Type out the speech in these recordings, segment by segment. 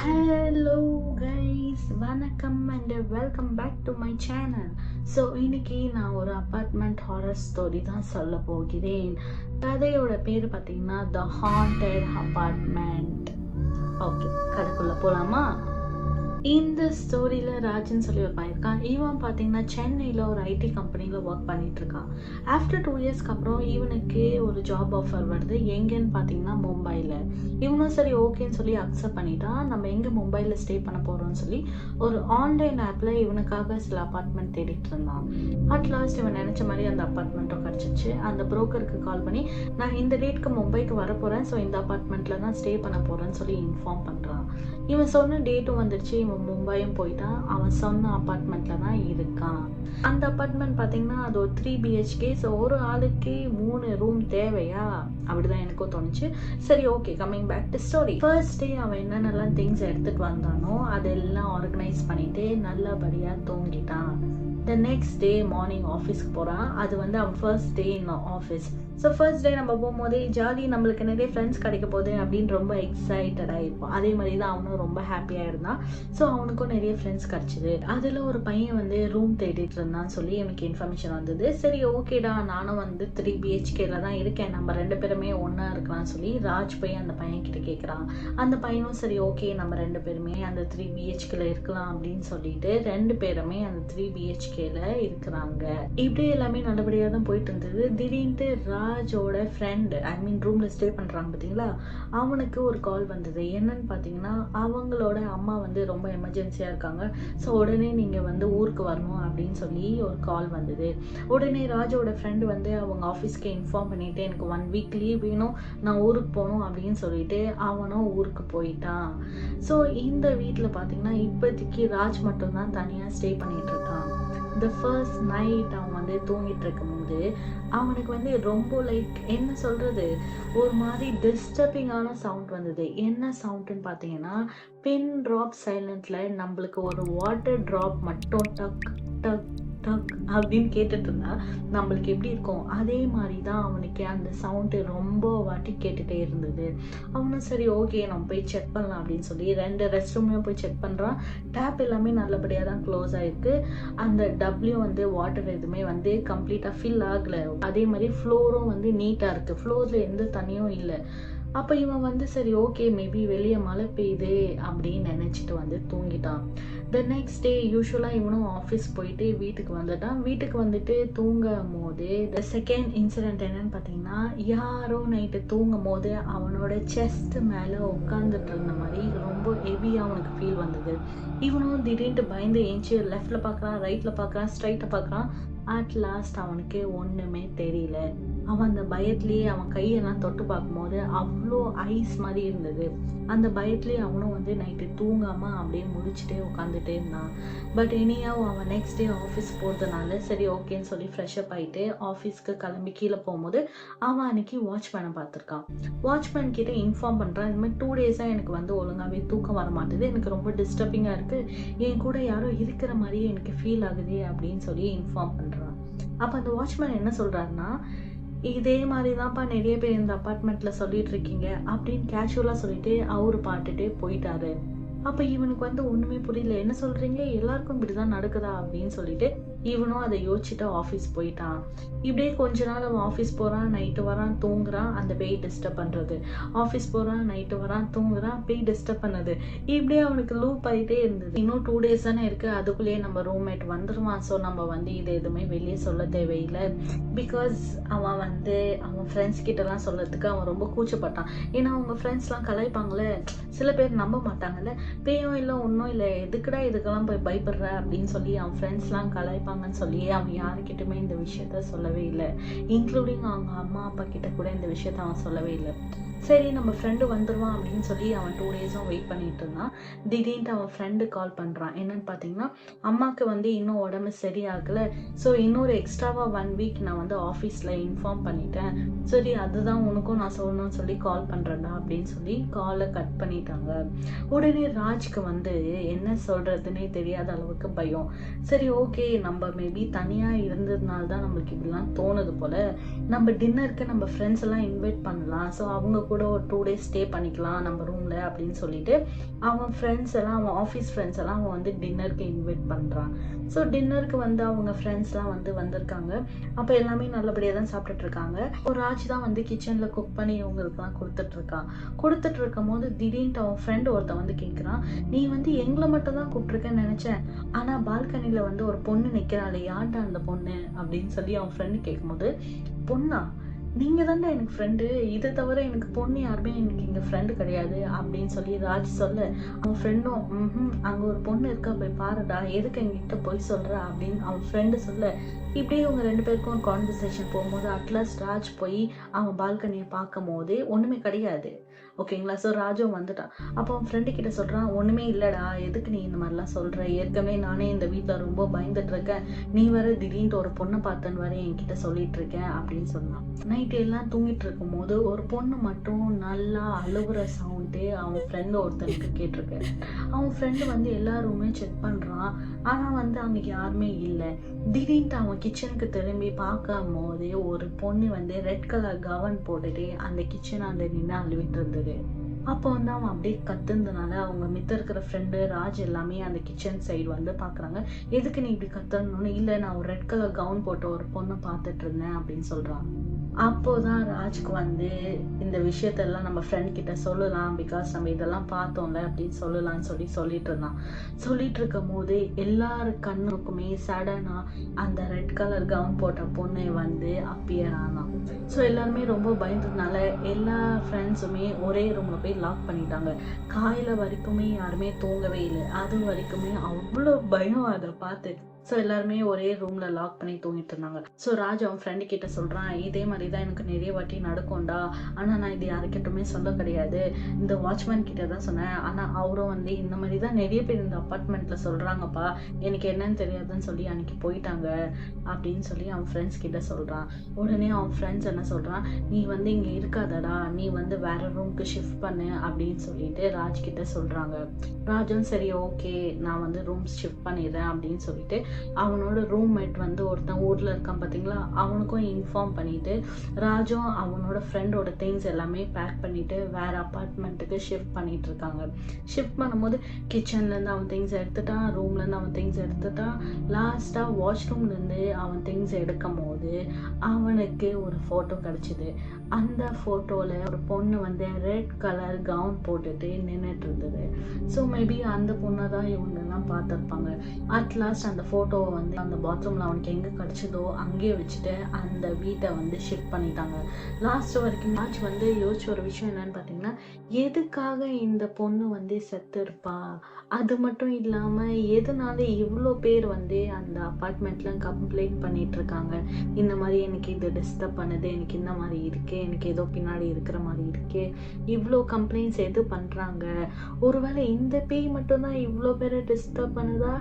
Hello guys, வணக்கம் and welcome back to my channel. So இன்னைக்கு நான் ஒரு அப்பார்ட்மெண்ட் ஹாரர் ஸ்டோரி தான் சொல்ல போகிறேன். கதையோட பேர் பார்த்தீங்கன்னா த ஹாண்டட் அப்பார்ட்மெண்ட். ஓகே, கதைக்குள்ள போகலாமா? இந்த ஸ்டோரியில் ராஜன் சொல்லி ஒரு பையன் இருக்கான். இவன் பார்த்தீங்கன்னா சென்னையில் ஒரு ஐடி கம்பெனியில் ஒர்க் பண்ணிட்டு இருக்கான். ஆஃப்டர் 2 இயர்ஸ்க்கு அப்புறம் இவனுக்கு ஒரு ஜாப் ஆஃபர் வருது. எங்கேன்னு பார்த்தீங்கன்னா மும்பையில். இவனும் சரி ஓகேன்னு சொல்லி அக்செப்ட் பண்ணிட்டான். நம்ம எங்கே மும்பையில் ஸ்டே பண்ண போகிறோம்னு சொல்லி ஒரு ஆன்லைன் ஆப்பில் இவனுக்காக சில அப்பார்ட்மெண்ட் தேடிட்டு இருந்தான். அட் லாஸ்ட் இவன் நினச்ச மாதிரி அந்த அப்பார்ட்மெண்ட்டும் கிடச்சிச்சு. அந்த புரோக்கருக்கு கால் பண்ணி, நான் இந்த டேட்க்கு மும்பைக்கு வரப்போகிறேன், ஸோ இந்த அப்பார்ட்மெண்ட்டில் தான் ஸ்டே பண்ண போகிறேன்னு சொல்லி இன்ஃபார்ம் பண்ணுறான். இவன் சொன்ன டேட்டும் வந்துடுச்சு. இவன் மும்பையும் போயிட்டான். அவன் சொன்ன அப்பார்ட்மெண்ட்ல தான் இருக்கான். அந்த அப்பார்ட்மெண்ட் பார்த்தீங்கன்னா அது ஒரு 3 BHK. ஸோ ஒரு ஆளுக்கு 3 ரூம் தேவையா? அப்படிதான் எனக்கும் தோணுச்சு. சரி, okay, coming back to story. First day அவன் என்னென்னலாம் திங்ஸ் எடுத்துட்டு வந்தானோ அதெல்லாம் ஆர்கனைஸ் பண்ணிட்டு நல்லபடியா தூங்கிட்டான். த நெக்ஸ்ட் டே மார்னிங் ஆஃபீஸ்க்கு போகிறான். அது வந்து அவன் first day in office. So first day நம்ம போகும்போதே ஜாலி, நம்மளுக்கு நிறைய ஃப்ரெண்ட்ஸ் கிடைக்க போகுது அப்படின்னு ரொம்ப எக்ஸைட்டடாக இருப்போம். அதே மாதிரி தான் அவனும் ரொம்ப ஹாப்பியாக இருந்தான். ஸோ அவனுக்கும் நிறைய ஃப்ரெண்ட்ஸ் கிடச்சிது. அதில் ஒரு பையன் வந்து ரூம் தேடிட்டு இருந்தான்னு சொல்லி எனக்கு இன்ஃபர்மேஷன் வந்தது. சரி, ஓகேடா, நானும் வந்து 3 BHKல தான் இருக்கேன், நம்ம 2 பேருமே ஒன்றா இருக்கலாம்னு சொல்லி ராஜ் போய் அந்த பையன் கிட்ட கேட்குறான். அந்த பையனும் சரி ஓகே, நம்ம 2 பேருமே அந்த 3 BHKல இருக்கலாம் அப்படின்னு சொல்லிட்டு 2 பேருமே அந்த 3 BHKல இருக்கிறாங்க. இப்படியே எல்லாமே நல்லபடியாக தான் போயிட்டு இருந்தது. திடீர்னு ராஜோட ஃப்ரெண்டு, ஐ மீன் ரூம்ல ஸ்டே பண்றாங்க பார்த்தீங்களா, அவனுக்கு ஒரு கால் வந்தது. என்னன்னு பார்த்தீங்கன்னா, அவங்களோட அம்மா வந்து ரொம்ப எமர்ஜென்சியா இருக்காங்க, ஸோ உடனே நீங்க வந்து ஊருக்கு வரணும் அப்படின்னு சொல்லி ஒரு கால் வந்தது. உடனே ராஜோட ஃப்ரெண்டு வந்து அவங்க ஆஃபீஸ்க்கு இன்ஃபார்ம் பண்ணிட்டு, எனக்கு 1 வீக் லீவ் வேணும், நான் ஊருக்கு போகணும் அப்படின்னு சொல்லிட்டு அவனும் ஊருக்கு போயிட்டான். ஸோ இந்த வீட்டில் பார்த்தீங்கன்னா இப்போதைக்கு ராஜ் மட்டும் தான் தனியாக ஸ்டே பண்ணிட்டு இருக்கான். த ஃபர்ஸ்ட் நைட் அவன் வந்து தூங்கிட்டு இருக்கும்போது அவனுக்கு வந்து ரொம்ப என்ன சொல்றது, ஒரு மாதிரி டிஸ்டர்பிங்கான சவுண்ட் வந்தது. என்ன சவுண்டுன்னு பார்த்தீங்கன்னா, பின் ட்ராப் சைலண்ட்ல நம்மளுக்கு ஒரு வாட்டர் ட்ராப் மட்டும் டக் டக் டக் அப்படின்னு கேட்டுட்டு இருந்தா நம்மளுக்கு எப்படி இருக்கும், அதே மாதிரி தான் அவனுக்கு அந்த சவுண்டு ரொம்ப வாட்டி கேட்டுட்டே இருந்தது. அவனும் சரி ஓகே, நம்ம போய் செக் பண்ணலாம் அப்படின்னு சொல்லி 2 ரெஸ்ட் ரூம்லையும் போய் செக் பண்ணுறான். டேப் எல்லாமே நல்லபடியாக தான் க்ளோஸ் ஆகிருக்கு. அந்த டப்ளியூ வந்து வாட்டர் எதுவுமே வந்து கம்ப்ளீட்டாக ஃபில் ஆகலை. அதே மாதிரி ஃப்ளோரும் வந்து நீட்டாக இருக்குது, ஃப்ளோரில் எந்த தண்ணியும் இல்லை. அப்போ இவன் வந்து சரி ஓகே, மேபி வெளியே மழை பெய்யுது அப்படின்னு நினச்சிட்டு வந்து தூங்கிட்டான். த நெக்ஸ்ட் டே யூஸ்வலாக இவனும் ஆஃபீஸ் போயிட்டு வீட்டுக்கு வந்துட்டான். வீட்டுக்கு வந்துட்டு தூங்கும் போது த செகண்ட் இன்சிடென்ட் என்னன்னு பார்த்தீங்கன்னா, யாரோ நைட்டு தூங்கும் போது அவனோட செஸ்ட் மேலே உட்காந்துட்டு இருந்த மாதிரி ரொம்ப ஹெவியாக அவனுக்கு ஃபீல் வந்தது. இவனும் திடீர்னு பயந்து ஏஞ்சி லெஃப்டில் பார்க்குறான், ரைட்டில் பார்க்குறான், ஸ்ட்ரைட்டை பார்க்குறான். அட் லாஸ்ட் அவனுக்கு ஒன்றுமே தெரியல. அவன் அந்த பயத்துலேயே அவன் கையெல்லாம் தொட்டு பார்க்கும்போது அவ்வளோ ஐஸ் மாதிரி இருந்தது. அந்த பயத்துலேயே அவனும் வந்து நைட்டு தூங்காமல் அப்படியே முடிச்சுட்டே உட்காந்துட்டே இருந்தான். பட் இனியாவும் அவன் நெக்ஸ்ட் டே ஆஃபீஸ் போகிறதுனால சரி ஓகேன்னு சொல்லி ஃப்ரெஷ்அப் ஆகிட்டு ஆஃபீஸ்க்கு கிளம்பி கீழே போகும்போது அவன் அன்னைக்கு வாட்ச்மேனை பார்த்துருக்கான். வாட்ச்மேன் கிட்ட இன்ஃபார்ம் பண்ணுறான், இந்த மாதிரி 2 டேஸாக எனக்கு வந்து ஒழுங்காகவே தூக்கம் வர மாட்டேது, எனக்கு ரொம்ப டிஸ்டர்பிங்காக இருக்குது, என் கூட யாரோ இருக்கிற மாதிரியே எனக்கு ஃபீல் ஆகுது அப்படின்னு சொல்லி இன்ஃபார்ம் பண்ணுறான். அப்போ அந்த வாட்ச்மேன் என்ன சொல்கிறாருன்னா, இதே மாதிரி தான்ப்பா நிறைய பேர் இந்த அப்பார்ட்மெண்ட்ல சொல்லிட்டு இருக்கீங்க அப்படின்னு கேஷுவலா சொல்லிட்டு அவரு பாட்டுட்டு போயிட்டாரு. அப்ப இவனுக்கு வந்து ஒண்ணுமே புரியல, என்ன சொல்றீங்க, எல்லாருக்கும் இப்படிதான் நடக்குதா அப்படின்னு சொல்லிட்டு இவனும் அதை யோசிச்சுட்டு ஆஃபீஸ் போயிட்டான். இப்படியே கொஞ்ச நாள் அவன் ஆஃபீஸ் போகிறான், நைட்டு வரான், தூங்குறான், அந்த பேய் டிஸ்டர்ப் பண்ணுறது. ஆஃபீஸ் போகிறான், நைட்டு வரான், தூங்குறான், பேய் டிஸ்டர்ப் பண்ணது. இப்படியே அவனுக்கு லூப் ஆகிட்டே இருந்தது. இன்னும் 2 டேஸ் தானே இருக்குது, அதுக்குள்ளேயே நம்ம ரூம்மேட் வந்துடுவான். ஸோ நம்ம வந்து இது எதுவுமே வெளியே சொல்ல தேவையில்லை. பிகாஸ் அவன் வந்து அவன் ஃப்ரெண்ட்ஸ் கிட்டலாம் சொல்கிறதுக்கு அவன் ரொம்ப கூச்சப்பட்டான். ஏன்னா அவங்க ஃப்ரெண்ட்ஸ்லாம் கலாய்ப்பாங்களே, சில பேர் நம்ப மாட்டாங்கல்ல, பேயும் இல்லை ஒன்றும் இல்லை, எதுக்குடா இதுக்கெல்லாம் போய் பயப்படுற அப்படின்னு சொல்லி அவன் ஃப்ரெண்ட்ஸ்லாம் கலாய்ப்பாங்கன்னு சொல்லி அவன் யாருக்கிட்டுமே இந்த விஷயத்த சொல்லவே இல்லை. இன்க்ளூடிங் அவங்க அம்மா அப்பா கிட்ட கூட இந்த விஷயத்த அவன் சொல்லவே இல்லை. சரி, நம்ம ஃப்ரெண்டு வந்துடுவான் அப்படின்னு சொல்லி அவன் 2 டேஸும் வெயிட் பண்ணிட்டு இருந்தான். திடீர்னு அவன் ஃப்ரெண்டு கால் பண்ணுறான். என்னன்னு பார்த்தீங்கன்னா, அம்மாவுக்கு வந்து இன்னும் உடம்பு சரியாகலை, ஸோ இன்னொரு எக்ஸ்ட்ராவாக 1 வீக் நான் வந்து ஆஃபீஸில் இன்ஃபார்ம் பண்ணிட்டேன், சரி அதுதான் உனக்கும் நான் சொல்லணும்னு சொல்லி கால் பண்ணுறேன்டா அப்படின்னு சொல்லி காலை கட் பண்ணிட்டாங்க. உடனே ராஜ்க்கு வந்து என்ன சொல்கிறதுனே தெரியாத அளவுக்கு பயம். சரி ஓகே, நம்ம மேபி தனியாக இருந்ததுனால தான் நம்மளுக்கு இப்படிலாம் தோணுது போல், நம்ம டின்னருக்கு நம்ம ஃப்ரெண்ட்ஸ் எல்லாம் இன்வைட் பண்ணலாம், ஸோ அவங்க கூட ஒரு 2 days ஸ்டே பண்ணிக்கலாம் நம்ம ரூம்ல அப்படின்னு சொல்லிட்டு அவன் ஃப்ரெண்ட்ஸ் எல்லாம், அவன் ஆஃபீஸ் ஃப்ரெண்ட்ஸ் எல்லாம் அவன் வந்து டின்னருக்கு இன்வைட் பண்றான். ஸோ டின்னருக்கு வந்து அவங்க ஃப்ரெண்ட்ஸ்லாம் வந்து வந்திருக்காங்க. அப்போ எல்லாமே நல்லபடியாக தான் சாப்பிட்டுட்டு இருக்காங்க. ஒரு ராஜ் தான் வந்து கிச்சனில் குக் பண்ணி இவங்களுக்குலாம் கொடுத்துட்டு இருக்கும் போது திடீர்னு அவன் ஃப்ரெண்ட் ஒருத்தன் வந்து கேட்குறான், நீ வந்து எங்களை மட்டும் தான் கூப்பிட்டுருக்கேன்னு நினச்சேன், ஆனால் பால்கனியில் வந்து ஒரு பொண்ணு நிற்கிறாள், யார்டா அந்த பொண்ணு அப்படின்னு சொல்லி அவன் ஃப்ரெண்டு கேட்கும்போது, பொண்ணா, நீங்க தானே எனக்கு ஃப்ரெண்டு, இதை தவிர எனக்கு பொண்ணு யாருமே எனக்கு இங்க ஃப்ரெண்டு கிடையாது அப்படின்னு சொல்லி ராஜ் சொல்ல, அவன் ஃப்ரெண்டும் அங்க ஒரு பொண்ணு இருக்கா, போய் பாருடா, எதுக்கு என்கிட்ட போய் சொல்ற அப்படின்னு அவன் ஃப்ரெண்டு சொல்ல, இப்படியே இவங்க 2 பேருக்கும் ஒரு கான்வர்சேஷன் போகும்போது அட்லாஸ்ட் ராஜ் போய் அவன் பால்கனியை பார்க்கும் போது ஒண்ணுமே கிடையாது. ஓகேங்களா? ஸோ ராஜும் வந்துட்டான். அப்போ அவன் ஃப்ரெண்டு கிட்ட சொல்றான், ஒண்ணுமே இல்லடா, எதுக்கு நீ இந்த மாதிரிலாம் சொல்ற, ஏற்கனவே நானே இந்த வீட்டில் ரொம்ப பயந்துட்டு இருக்கேன், நீ வேற திடீர்னு ஒரு பொண்ணை பார்த்தேன்னு வேற என்கிட்ட சொல்லிட்டு இருக்கேன் அப்படின்னு சொன்னான். நைட்டு எல்லாம் தூங்கிட்டு இருக்கும் போது ஒரு பொண்ணு மட்டும் நல்லா அழுகுற சவுண்டு அவன் ஃப்ரெண்டு ஒருத்தனுக்கு கேட்டிருக்கு. அவன் ஃப்ரெண்டு வந்து எல்லா ரூமே செக் பண்றான், ஆனா வந்து அங்க யாருமே இல்லை. திடீர்னு அவன் கிச்சனுக்கு திரும்பி பார்க்கும் போது ஒரு பொண்ணு வந்து ரெட் கலர் கவன் போட்டுட்டு அந்த கிச்சனாண்ட நின்று அழுவிட்டு இருந்தது. அப்போ வந்து அவன் அப்படியே கத்துனதுனால அவங்க மித்த இருக்கிற ஃப்ரெண்டு ராஜ் எல்லாமே அந்த கிச்சன் சைடு வந்து பாக்குறாங்க. எதுக்கு நீ இப்படி கத்தணும்னு, இல்லை நான் ஒரு ரெட் கலர் கவுன் போட்ட ஒரு பொண்ணை பார்த்துட்டு இருந்தேன் அப்படின்னு சொல்றான். அப்போதான் ராஜ்க்கு வந்து இந்த விஷயத்தெல்லாம் நம்ம ஃப்ரெண்ட் கிட்ட சொல்லலாம், பிகாஸ் நம்ம இதெல்லாம் பார்த்தோம்ல அப்படின்னு சொல்லலாம்னு சொல்லிட்டு இருந்தான். சொல்லிட்டு இருக்கும் போது எல்லாரு கண்ணுக்குமே சடனா அந்த ரெட் கலர் கவுன் போட்ட பொண்ணை வந்து அப்பியர் ஆனான். ஸோ எல்லாருமே ரொம்ப பயந்ததுனால எல்லா ஃப்ரெண்ட்ஸுமே ஒரே ரூம்ல போய் லாக் பண்ணிட்டாங்க. காலையில வரைக்குமே யாருமே தூங்கவே இல்லை. அது வரைக்குமே அவ்வளோ பயம் அதை பார்த்து. ஸோ எல்லாருமே ஒரே ரூம்ல லாக் பண்ணி தூங்கிட்டு இருந்தாங்க. ஸோ ராஜ் அவன் ஃப்ரெண்டு கிட்ட சொல்றான், இதே மாதிரி தான் எனக்கு நிறைய வாட்டி நடக்கும்டா, ஆனா நான் இது யாருக்கிட்டுமே சொல்ல கிடையாது, இந்த வாட்ச்மேன் கிட்ட தான் சொன்னேன், ஆனா அவரும் வந்து இந்த மாதிரி தான் நிறைய பேர் இந்த அப்பார்ட்மெண்ட்ல சொல்றாங்கப்பா, எனக்கு என்னன்னு தெரியாதுன்னு சொல்லி அன்னைக்கு போயிட்டாங்க அப்படின்னு சொல்லி அவன் ஃப்ரெண்ட்ஸ் கிட்ட சொல்றான். உடனே அவன் ஃப்ரெண்ட்ஸ் என்ன சொல்றான், நீ வந்து இங்க இருக்காதடா, நீ வந்து வேற ரூம்க்கு ஷிஃப்ட் பண்ணு அப்படின்னு சொல்லிட்டு ராஜ் கிட்ட சொல்றாங்க. ராஜும் சரி ஓகே நான் வந்து ரூம்ஸ் ஷிஃப்ட் பண்ணிடுறேன் அப்படின்னு சொல்லிட்டு அவனோட ரூம்மேட் வந்து ஒருத்தன் ஊர்ல இருக்கான் பாத்தீங்களா, அவனுக்கும் இன்ஃபார்ம் பண்ணிட்டு ராஜும் அவனோட ஃப்ரெண்டோட திங்ஸ் எல்லாமே பேக் பண்ணிட்டு வேற அப்பார்ட்மெண்ட்டுக்கு ஷிஃப்ட் பண்ணிட்டு இருக்காங்க. ஷிஃப்ட் பண்ணும்போது கிச்சன்ல இருந்து அவன் திங்ஸ் எடுத்துட்டான், ரூம்ல இருந்து அவன் திங்ஸ் எடுத்துட்டான், லாஸ்டா வாஷ்ரூம்ல இருந்து அவன் திங்ஸ் எடுக்கும் போது அவனுக்கு ஒரு போட்டோ கிடைச்சது. அந்த போட்டோல ஒரு பொண்ணு வந்து ரெட் கலர் கவுன் போட்டுட்டு நின்றுட்டு இருந்தது. ஸோ மேபி அந்த பொண்ணை தான் இவங்க எல்லாம் பார்த்துருப்பாங்க. அட்லாஸ்ட் அந்த போட்டோவை வந்து அந்த பாத்ரூம்ல அவனுக்கு எங்க கிடைச்சதோ அங்கேயே வச்சுட்டு அந்த வீட்டை வந்து ஷிஃப்ட் பண்ணிட்டாங்க. லாஸ்ட் வரைக்கும் ராஜ் வந்து யோசிச்ச ஒரு விஷயம் என்னன்னு பார்த்தீங்கன்னா, எதுக்காக இந்த பொண்ணு வந்து செத்து இருப்பா, அது மட்டும் இல்லாம எதனால இவ்வளோ பேர் வந்து அந்த அப்பார்ட்மெண்ட்ல கம்ப்ளைண்ட் பண்ணிட்டு இருக்காங்க, இந்த மாதிரி எனக்கு இது டிஸ்டர்ப் பண்ணுது, எனக்கு இந்த மாதிரி இருக்கு, எனக்கு ஏதோ பின்னாடி இருக்கிற மாதிரி இருக்கு, இவ்வளோ கம்ப்ளைண்ட்ஸ் எது பண்றாங்க, ஒருவேளை இந்த பேய் மட்டும்தான் இவ்வளோ பேரை டிஸ்டர்ப் பண்ணுதா,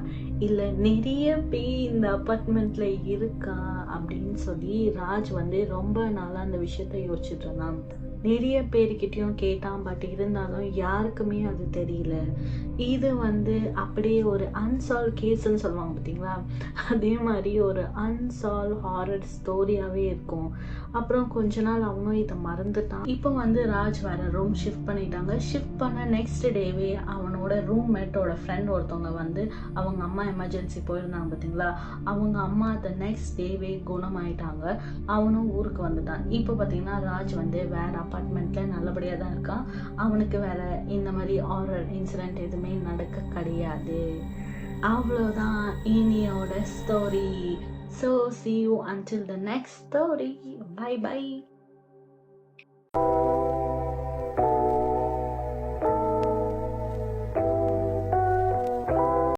இல்ல நிறைய பேய் இந்த அப்பார்ட்மெண்ட்ல இருக்கா அப்படின்னு சொல்லி ராஜ் வந்து ரொம்ப நாளா அந்த விஷயத்த யோசிச்சுட்டு இருந்தான். நிறைய பேர்கிட்டயும் கேட்டான், பட் இருந்தாலும் யாருக்குமே அது தெரியல. இது வந்து அப்படியே ஒரு அன்சால்வ் கேஸ்ன்னு சொல்லுவாங்க பார்த்தீங்களா, அதே மாதிரி ஒரு அன்சால்வ் ஹாரர் ஸ்டோரியாவே இருக்கும். அப்புறம் கொஞ்ச நாள் அவனும் இதை மறந்துட்டான். இப்போ வந்து ராஜ் வேற ரூம் ஷிஃப்ட் பண்ணிட்டாங்க. ஷிஃப்ட் பண்ண நெக்ஸ்ட் டேவே அவனோட ரூம்மேட்டோட ஃப்ரெண்ட் ஒருத்தவங்க வந்து அவங்க அம்மா எமர்ஜென்சி போயிருந்தாங்க பார்த்தீங்களா, அவங்க அம்மா அந்த நெக்ஸ்ட் டேவே குணமாயிட்டாங்க. அவனும் ஊருக்கு வந்துட்டான். இப்போ பார்த்தீங்கன்னா ராஜ் வந்து வேற அப்பார்ட்மெண்ட்ல நல்லபடியாக தான் இருக்கான். அவனுக்கு வேற இந்த மாதிரி ஹாரர் இன்சிடென்ட் எதுவுமே நடக்க கிடையாது. அவ்வளோதான் இனியோட story. So see you until the next story. Bye bye.